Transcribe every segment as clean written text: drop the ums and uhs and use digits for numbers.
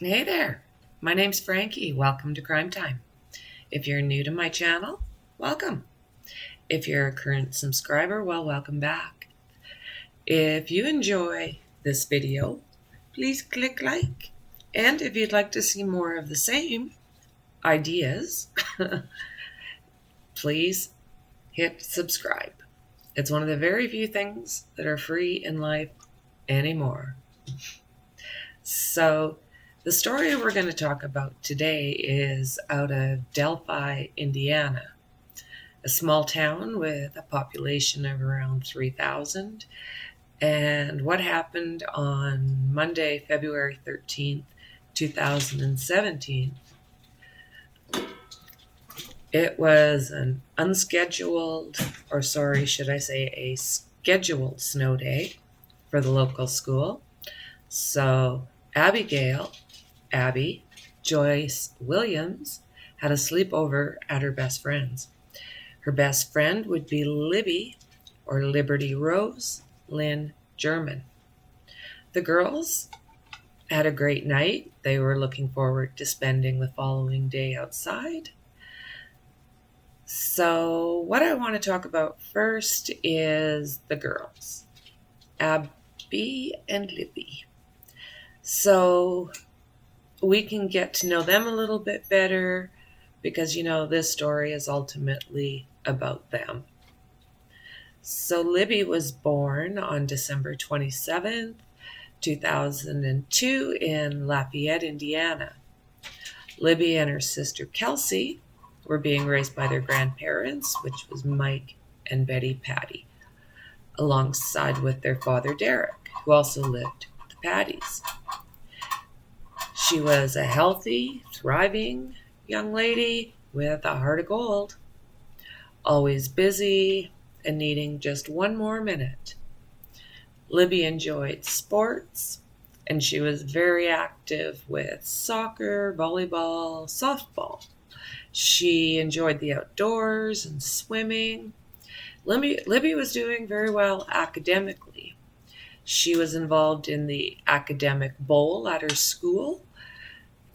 Hey there, my name's Frankie. Welcome to Crime Time. If you're new to my channel, welcome. If you're a current subscriber, well, welcome back. If you enjoy this video, please click like. And if you'd like to see more of the same ideas, please hit subscribe. It's one of the very few things that are free in life anymore. So, the story we're going to talk about today is out of Delphi, Indiana, a small town with a population of around 3,000. And what happened on Monday, February 13th, 2017. It was an unscheduled, or sorry, should I say a scheduled snow day for the local school. So Abby Joyce Williams had a sleepover at her best friend's. Her best friend would be Libby, or Liberty Rose Lynn German. The girls had a great night. They were looking forward to spending the following day outside. So what I want to talk about first is the girls, Abby and Libby. So we can get to know them a little bit better because, this story is ultimately about them. So Libby was born on December 27th, 2002 in Lafayette, Indiana. Libby and her sister Kelsey were being raised by their grandparents, which was Mike and Betty Patty, alongside with their father Derek, who also lived with the Pattys. She was a healthy, thriving young lady with a heart of gold, always busy and needing just one more minute. Libby enjoyed sports, and she was very active with soccer, volleyball, softball. She enjoyed the outdoors and swimming. Libby was doing very well academically. She was involved in the academic bowl at her school.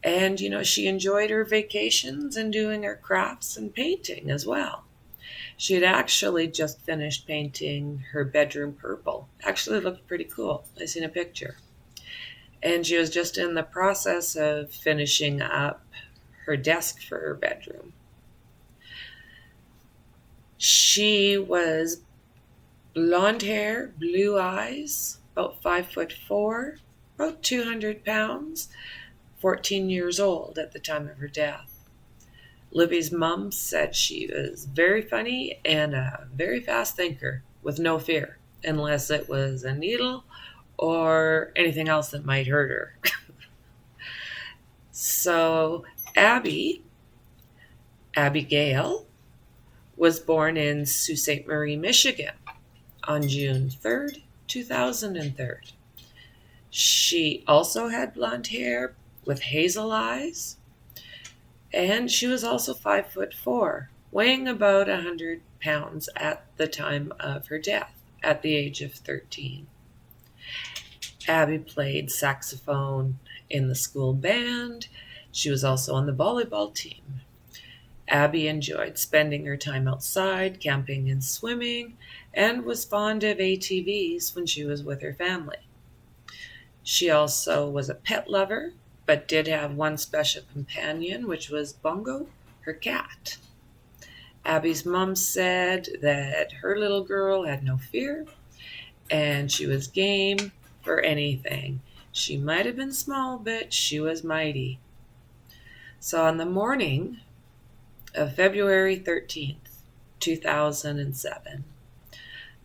And, she enjoyed her vacations and doing her crafts and painting as well. She had actually just finished painting her bedroom purple. Actually looked pretty cool. I seen a picture. And she was just in the process of finishing up her desk for her bedroom. She was blonde hair, blue eyes, about 5'4", about 200 pounds, 14 years old at the time of her death. Libby's mom said she was very funny and a very fast thinker with no fear, unless it was a needle or anything else that might hurt her. So Abigail, was born in Sault Ste. Marie, Michigan on June 3rd, 2003. She also had blonde hair with hazel eyes, and she was also 5'4", weighing about 100 pounds at the time of her death, at the age of 13. Abby played saxophone in the school band. She was also on the volleyball team. Abby enjoyed spending her time outside, camping and swimming, and was fond of ATVs when she was with her family. She also was a pet lover, but did have one special companion, which was Bongo, her cat. Abby's mom said that her little girl had no fear, and she was game for anything. She might have been small, but she was mighty. So on the morning of February 13th, 2007,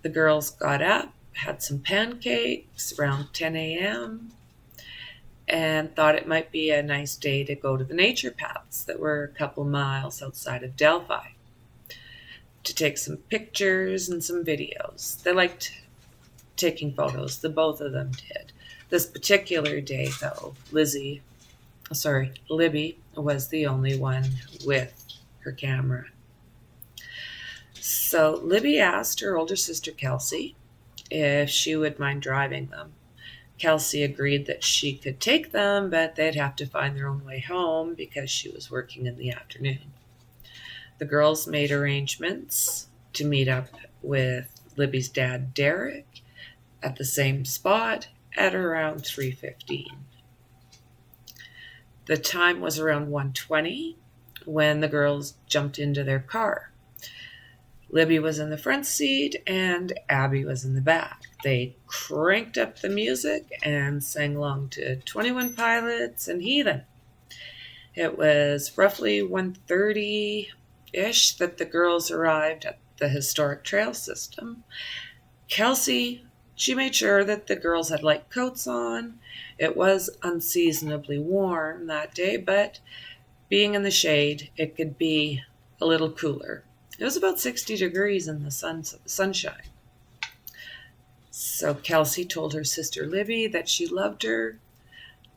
the girls got up, had some pancakes around 10 a.m., and thought it might be a nice day to go to the nature paths that were a couple miles outside of Delphi to take some pictures and some videos. They liked taking photos, the both of them did. This particular day, though, Libby was the only one with her camera. So Libby asked her older sister Kelsey if she would mind driving them. Kelsey agreed that she could take them, but they'd have to find their own way home because she was working in the afternoon. The girls made arrangements to meet up with Libby's dad, Derek, at the same spot at around 3:15. The time was around 1:20 when the girls jumped into their car. Libby was in the front seat and Abby was in the back. They cranked up the music and sang along to 21 Pilots and Heathen. It was roughly 1:30-ish that the girls arrived at the historic trail system. Kelsey, she made sure that the girls had light coats on. It was unseasonably warm that day, but being in the shade, it could be a little cooler. It was about 60 degrees in the sunshine. So Kelsey told her sister Libby that she loved her.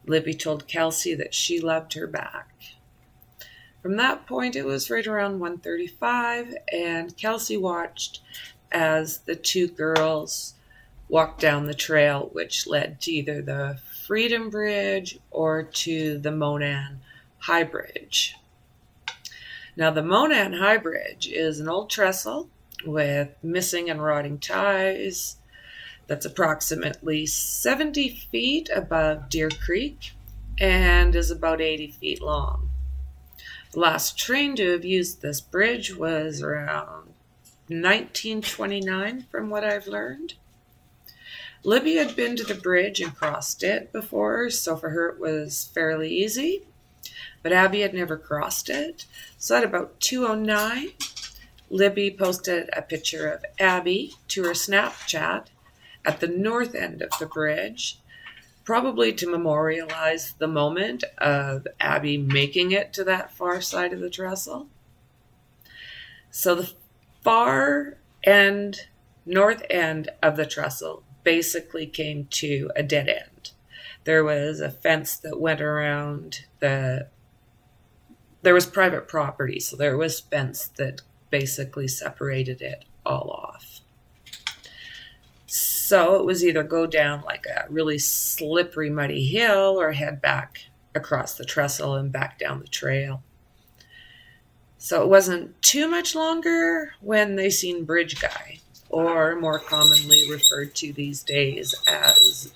Libby told Kelsey that she loved her back. From that point, it was right around 1:35, and Kelsey watched as the two girls walked down the trail, which led to either the Freedom Bridge or to the Monan High Bridge. Now, the Monan High Bridge is an old trestle with missing and rotting ties that's approximately 70 feet above Deer Creek and is about 80 feet long. The last train to have used this bridge was around 1929, from what I've learned. Libby had been to the bridge and crossed it before, so for her it was fairly easy. But Abby had never crossed it. So at about 2:09, Libby posted a picture of Abby to her Snapchat at the north end of the bridge, probably to memorialize the moment of Abby making it to that far side of the trestle. So the far end, north end of the trestle basically came to a dead end. There was a fence that went around there was private property, so there was fence that basically separated it all off. So it was either go down like a really slippery, muddy hill or head back across the trestle and back down the trail. So it wasn't too much longer when they seen Bridge Guy, or more commonly referred to these days as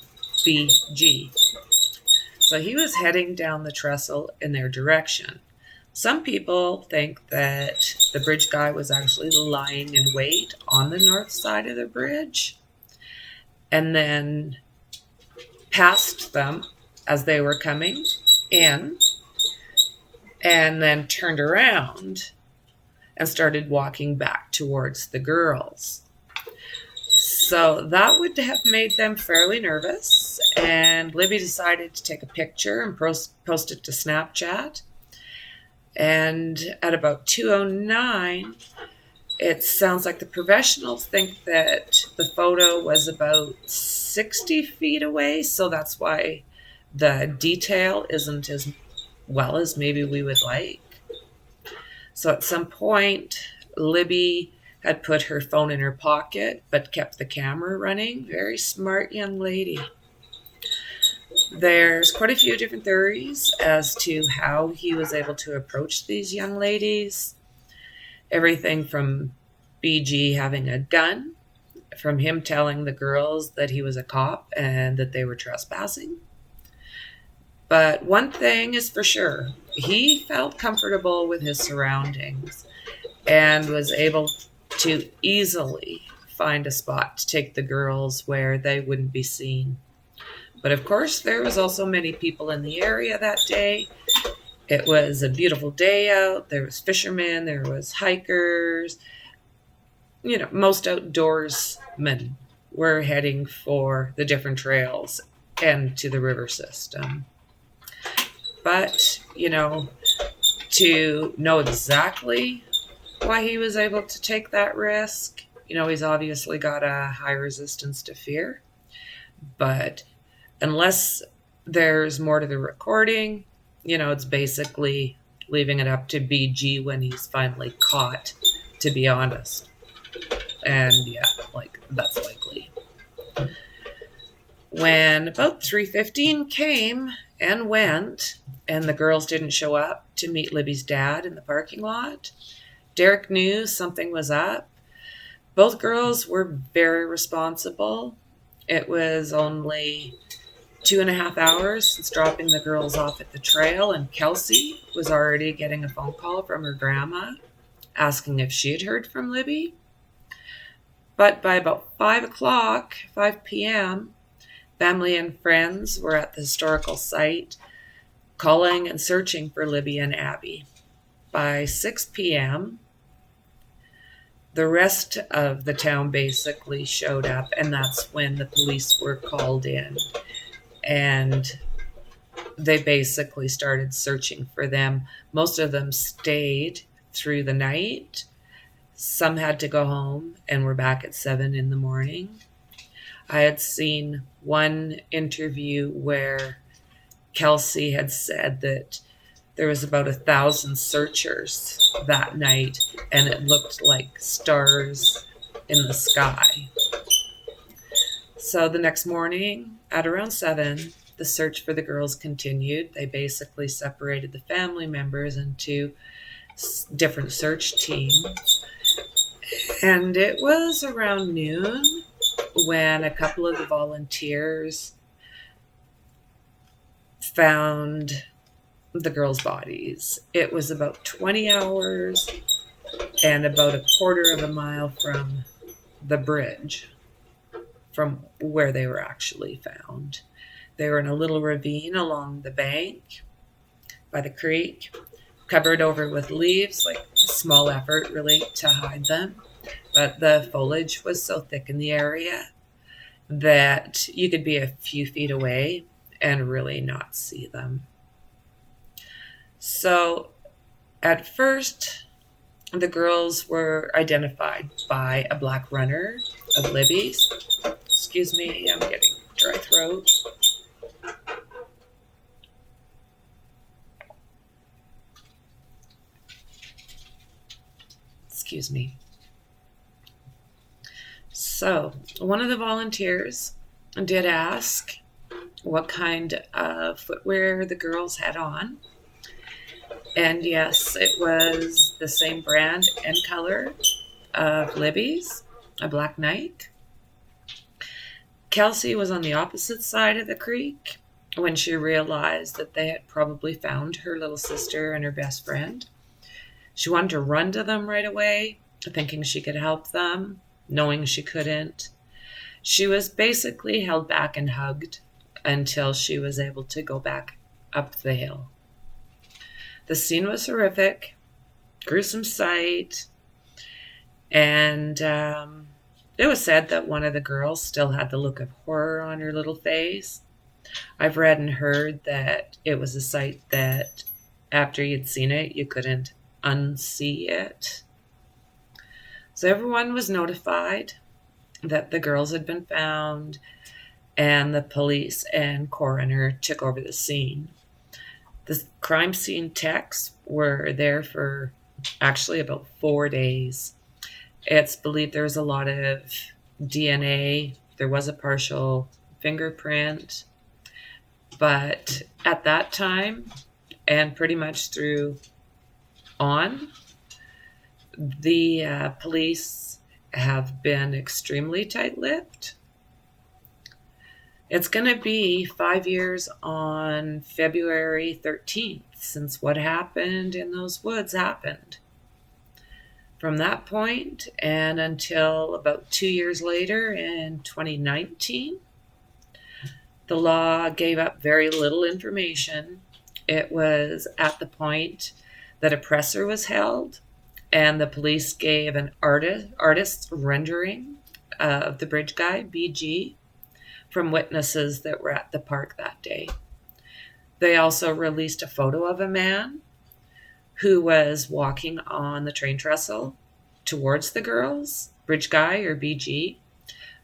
BG. So he was heading down the trestle in their direction. Some people think that the bridge guy was actually lying in wait on the north side of the bridge and then passed them as they were coming in and then turned around and started walking back towards the girls. So that would have made them fairly nervous, and Libby decided to take a picture and post it to Snapchat. And at about 2:09, it sounds like the professionals think that the photo was about 60 feet away, so that's why the detail isn't as well as maybe we would like. So at some point, Libby had put her phone in her pocket, but kept the camera running. Very smart young lady. There's quite a few different theories as to how he was able to approach these young ladies. Everything from BG having a gun, from him telling the girls that he was a cop and that they were trespassing. But one thing is for sure, he felt comfortable with his surroundings and was able to easily find a spot to take the girls where they wouldn't be seen. But of course, there was also many people in the area that day. It was a beautiful day out. There was fishermen, there was hikers. You know, most outdoorsmen were heading for the different trails and to the river system. But, you know, to know exactly why he was able to take that risk, you know, he's obviously got a high resistance to fear. But unless there's more to the recording, you know, it's basically leaving it up to BG when he's finally caught, to be honest. And yeah, like, that's likely. When about 3:15 came and went, and the girls didn't show up to meet Libby's dad in the parking lot, Derek knew something was up. Both girls were very responsible. It was only 2.5 hours since dropping the girls off at the trail, and Kelsey was already getting a phone call from her grandma asking if she had heard from Libby. But by about 5 p.m., family and friends were at the historical site calling and searching for Libby and Abby. By 6 p.m., the rest of the town basically showed up, and that's when the police were called in. And they basically started searching for them. Most of them stayed through the night. Some had to go home and were back at 7 in the morning. I had seen one interview where Kelsey had said that there was about 1,000 searchers that night, and it looked like stars in the sky. So the next morning at around 7, the search for the girls continued. They basically separated the family members into different search teams. And it was around noon when a couple of the volunteers found the girls' bodies. It was about 20 hours and about a quarter of a mile from the bridge, from where they were actually found. They were in a little ravine along the bank by the creek, covered over with leaves, like a small effort really to hide them. But the foliage was so thick in the area that you could be a few feet away and really not see them. So at first, the girls were identified by a black runner of Libby's. Excuse me, I'm getting dry throat. Excuse me. So one of the volunteers did ask what kind of footwear the girls had on. And yes, it was the same brand and color of Libby's, a black Nike. Kelsey was on the opposite side of the creek when she realized that they had probably found her little sister and her best friend. She wanted to run to them right away, thinking she could help them, knowing she couldn't. She was basically held back and hugged until she was able to go back up the hill. The scene was horrific, gruesome sight, and it was said that one of the girls still had the look of horror on her little face. I've read and heard that it was a sight that after you'd seen it, you couldn't unsee it. So everyone was notified that the girls had been found, and the police and coroner took over the scene. The crime scene techs were there for actually about 4 days. It's believed there was a lot of DNA. There was a partial fingerprint. But at that time, and pretty much through on, the police have been extremely tight-lipped. It's going to be 5 years on February 13th since what happened in those woods happened. From that point and until about 2 years later in 2019, the law gave up very little information. It was at the point that a presser was held, and the police gave an artist's rendering of the bridge guy, BG, from witnesses that were at the park that day. They also released a photo of a man who was walking on the train trestle towards the girls. Bridge guy, or BG,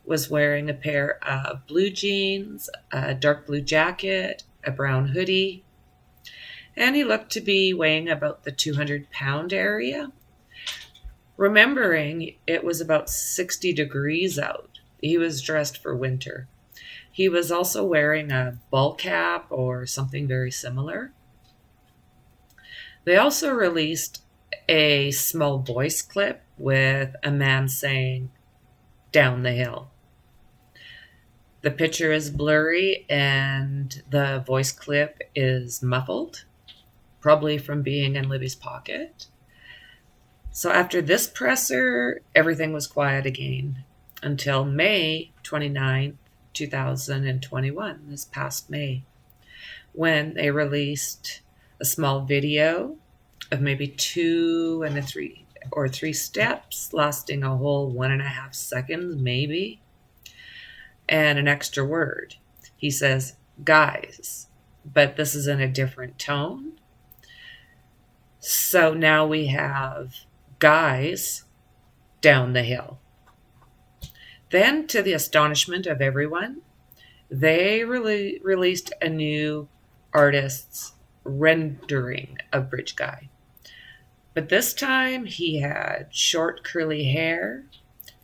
was wearing a pair of blue jeans, a dark blue jacket, a brown hoodie, and he looked to be weighing about the 200-pound area. Remembering it was about 60 degrees out, he was dressed for winter. He was also wearing a ball cap or something very similar. They also released a small voice clip with a man saying, "Down the hill." The picture is blurry and the voice clip is muffled, probably from being in Libby's pocket. So after this presser, everything was quiet again until May 29th, 2021, this past May, when they released a small video of maybe 3 steps lasting a whole 1.5 seconds, maybe, and an extra word. He says, "Guys," but this is in a different tone. So now we have "Guys, down the hill." Then, to the astonishment of everyone, they released a new artist's rendering of Bridge Guy. But this time he had short curly hair,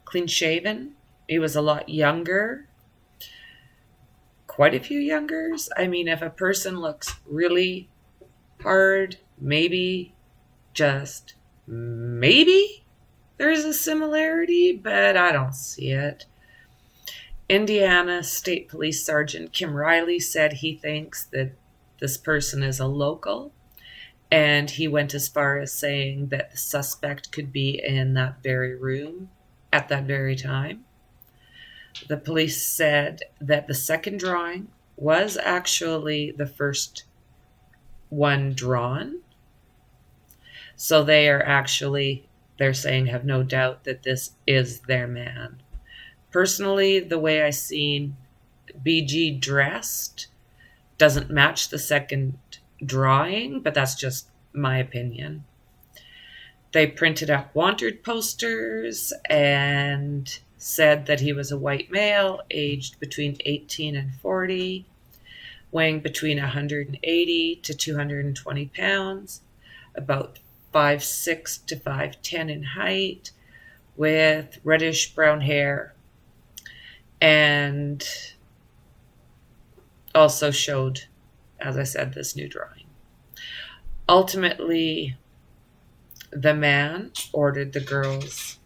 clean shaven. He was a lot younger. Quite a few youngers. I mean, if a person looks really hard, maybe, just maybe, there's a similarity, but I don't see it. Indiana State Police Sergeant Kim Riley said he thinks that this person is a local, and he went as far as saying that the suspect could be in that very room at that very time. The police said that the second drawing was actually the first one drawn. So they're saying, have no doubt that this is their man. Personally, the way I seen BG dressed doesn't match the second drawing, but that's just my opinion. They printed up wanted posters and said that he was a white male, aged between 18 and 40, weighing between 180 to 220 pounds, about 5'6" to 5'10" in height, with reddish brown hair, and also showed, as I said, this new drawing. Ultimately, the man ordered the girls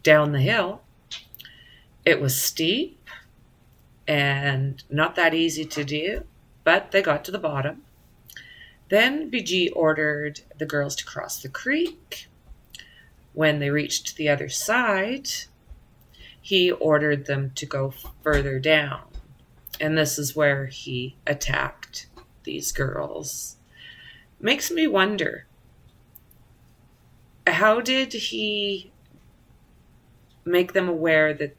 down the hill. It was steep and not that easy to do, but they got to the bottom. Then BG ordered the girls to cross the creek. When they reached the other side, he ordered them to go further down. And this is where he attacked these girls. Makes me wonder, how did he make them aware that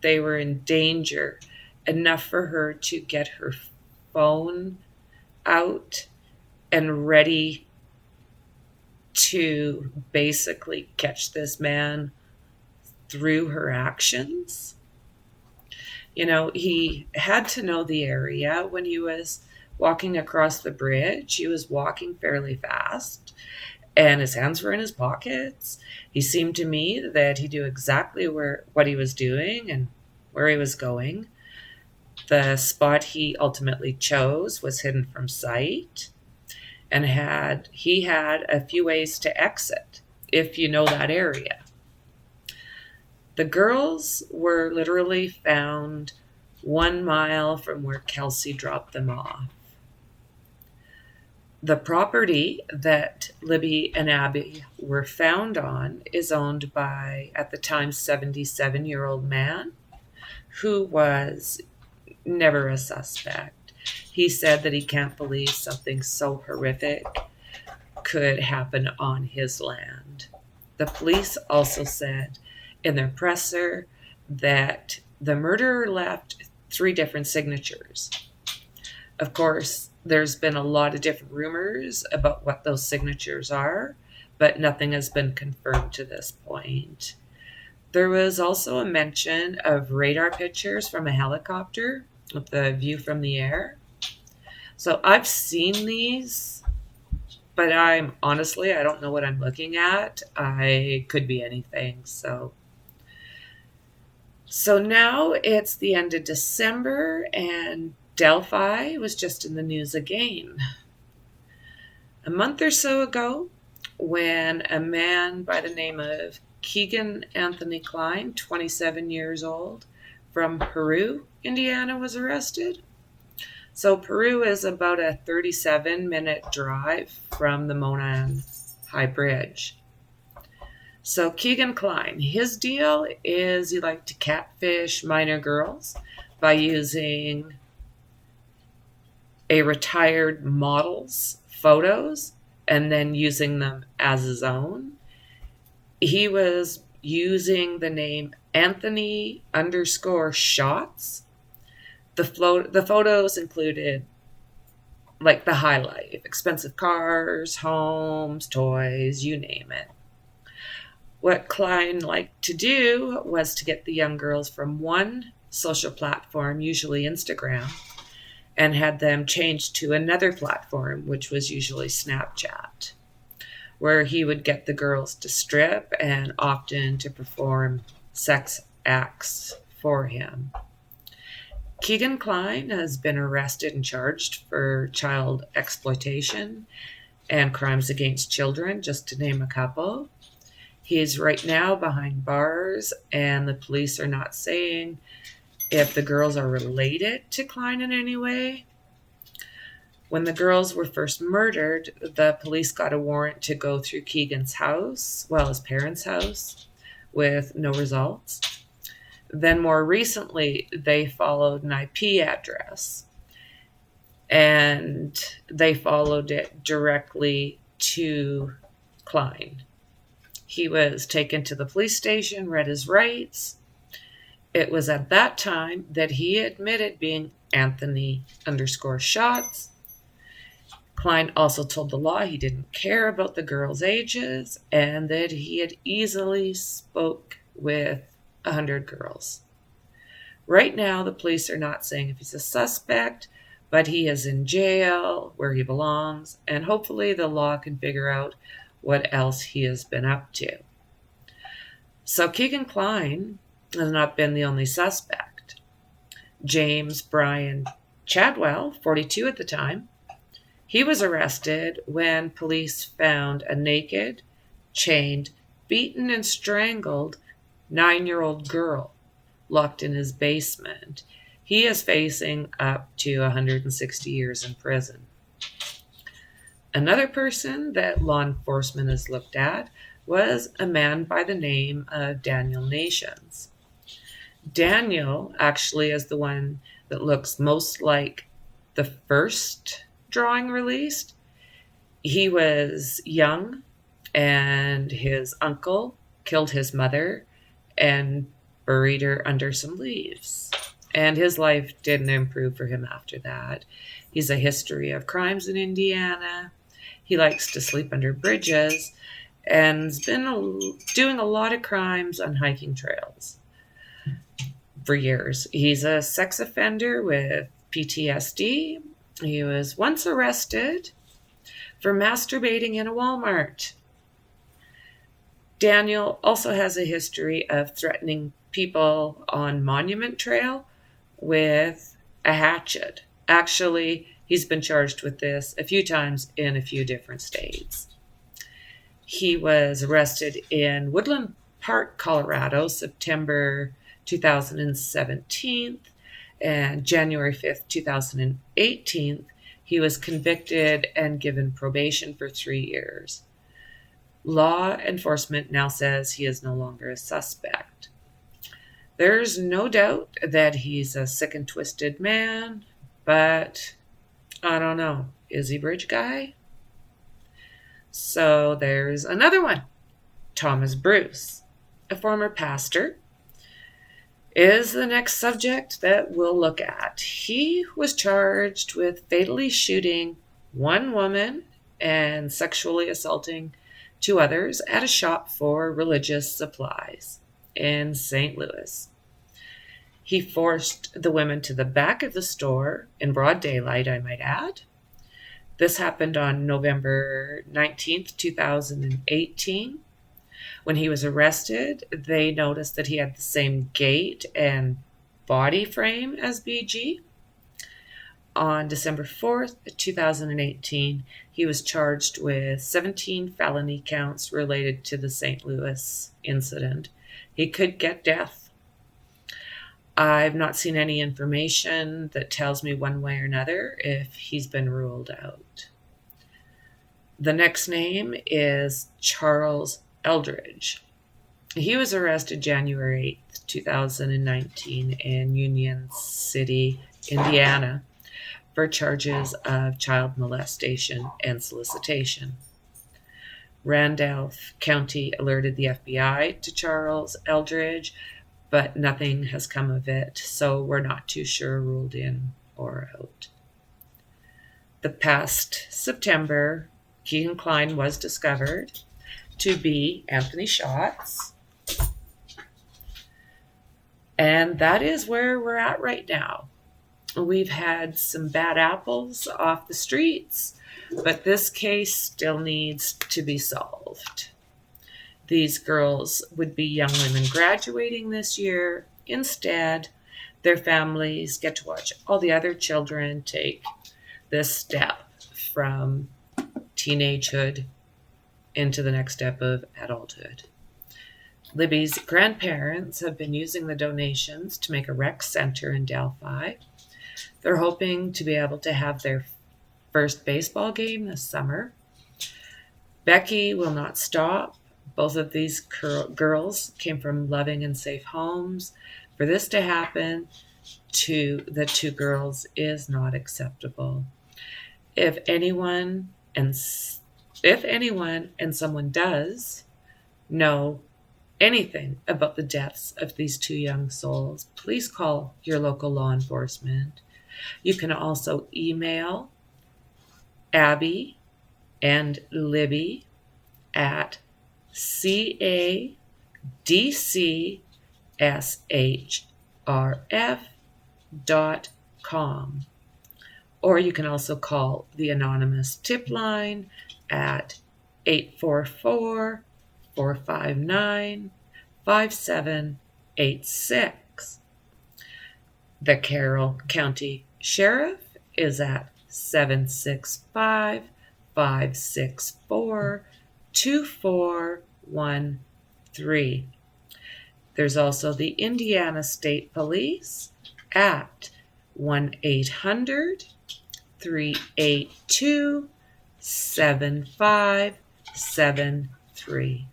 they were in danger enough for her to get her phone out and ready to basically catch this man through her actions? You know, he had to know the area when he was walking across the bridge. He was walking fairly fast, and his hands were in his pockets. He seemed to me that he knew exactly what he was doing and where he was going. The spot he ultimately chose was hidden from sight, and he had a few ways to exit, if you know that area. The girls were literally found 1 mile from where Kelsey dropped them off. The property that Libby and Abby were found on is owned by, at the time, 77-year-old man who was never a suspect. He said that he can't believe something so horrific could happen on his land. The police also said in their presser that the murderer left 3 different signatures. Of course, there's been a lot of different rumors about what those signatures are, but nothing has been confirmed to this point. There was also a mention of radar pictures from a helicopter with the view from the air. So I've seen these, but I don't know what I'm looking at. I could be anything. So So now it's the end of December, and Delphi was just in the news again. A month or so ago, when a man by the name of Keegan Anthony Klein, 27 years old, from Peru, Indiana, was arrested. So Peru is about a 37-minute drive from the Monan High Bridge. So Keegan Klein, his deal is he liked to catfish minor girls by using a retired model's photos and then using them as his own. He was using the name Anthony_shots. The photos included like the high life, expensive cars, homes, toys, you name it. What Klein liked to do was to get the young girls from one social platform, usually Instagram, and had them changed to another platform, which was usually Snapchat, where he would get the girls to strip and often to perform sex acts for him. Keegan Klein has been arrested and charged for child exploitation and crimes against children, just to name a couple. He is right now behind bars, and the police are not saying if the girls are related to Klein in any way. When the girls were first murdered, the police got a warrant to go through Keegan's house, his parents' house, with no results. Then more recently, they followed an IP address, and they followed it directly to Klein. He was taken to the police station, read his rights. It was at that time that he admitted being Anthony_shots. Klein also told the law he didn't care about the girls' ages and that he had easily spoke with 100 girls. Right now, the police are not saying if he's a suspect, but he is in jail where he belongs, and hopefully the law can figure out what else he has been up to. So Keegan Klein has not been the only suspect. James Brian Chadwell, 42 at the time, he was arrested when police found a naked, chained, beaten and strangled 9-year-old girl locked in his basement. He is facing up to 160 years in prison. Another person that law enforcement has looked at was a man by the name of Daniel Nations. Daniel actually is the one that looks most like the first drawing released. He was young, and his uncle killed his mother and buried her under some leaves. And his life didn't improve for him after that. He's a history of crimes in Indiana. He likes to sleep under bridges and has been doing a lot of crimes on hiking trails for years. He's a sex offender with PTSD. He was once arrested for masturbating in a Walmart. Daniel also has a history of threatening people on Monument Trail with a hatchet. Actually, he's been charged with this a few times in a few different states. He was arrested in Woodland Park, Colorado, September 2017, and January 5th, 2018, he was convicted and given probation for 3 years. Law enforcement now says he is no longer a suspect. There's no doubt that he's a sick and twisted man, but I don't know. Is he bridge guy? So there's another one. Thomas Bruce, a former pastor, is the next subject that we'll look at. He was charged with fatally shooting one woman and sexually assaulting 2 others at a shop for religious supplies in St. Louis. He forced the women to the back of the store in broad daylight, I might add. This happened on November 19th, 2018. When he was arrested, they noticed that he had the same gait and body frame as BG. On December 4th, 2018, he was charged with 17 felony counts related to the St. Louis incident. He could get death. I've not seen any information that tells me one way or another if he's been ruled out. The next name is Charles Eldridge. He was arrested January 8th, 2019 in Union City, Indiana, for charges of child molestation and solicitation. Randolph County alerted the FBI to Charles Eldridge, but nothing has come of it, so we're not too sure ruled in or out. The past September, Keegan Klein was discovered to be Anthony Schatz. And that is where we're at right now. We've had some bad apples off the streets, but this case still needs to be solved. These girls would be young women graduating this year. Instead, their families get to watch all the other children take this step from teenagehood into the next step of adulthood. Libby's grandparents have been using the donations to make a rec center in Delphi. They're hoping to be able to have their first baseball game this summer. Becky will not stop. Both of these girls came from loving and safe homes. For this to happen to the two girls is not acceptable. If anyone and someone does know anything about the deaths of these two young souls, please call your local law enforcement. You can also email Abby and Libby at cadcshrf.com. Or you can also call the anonymous tip line at 844-459-5786. The Carroll County Sheriff is at 765-564-2413. There's also the Indiana State Police at 1-800-382-7573.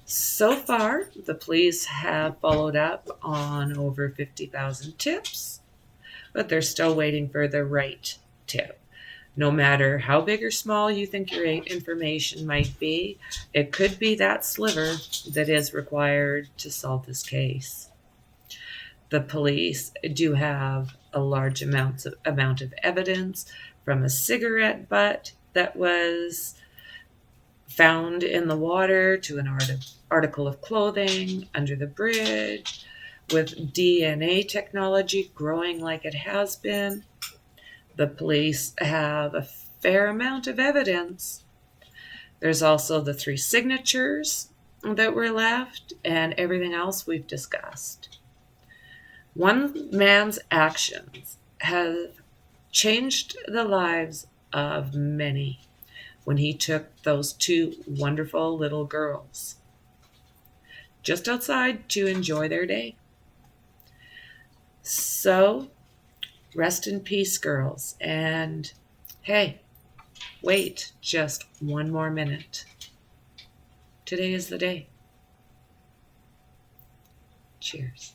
So far, the police have followed up on over 50,000 tips, but they're still waiting for the right tip. No matter how big or small you think your information might be, it could be that sliver that is required to solve this case. The police do have a large amount of evidence from a cigarette butt that was found in the water to an article of clothing under the bridge. With DNA technology growing like it has been, the police have a fair amount of evidence. There's also the 3 signatures that were left and everything else we've discussed. One man's actions have changed the lives of many when he took those 2 wonderful little girls just outside to enjoy their day. So, rest in peace, girls. And hey, wait just one more minute. Today is the day. Cheers.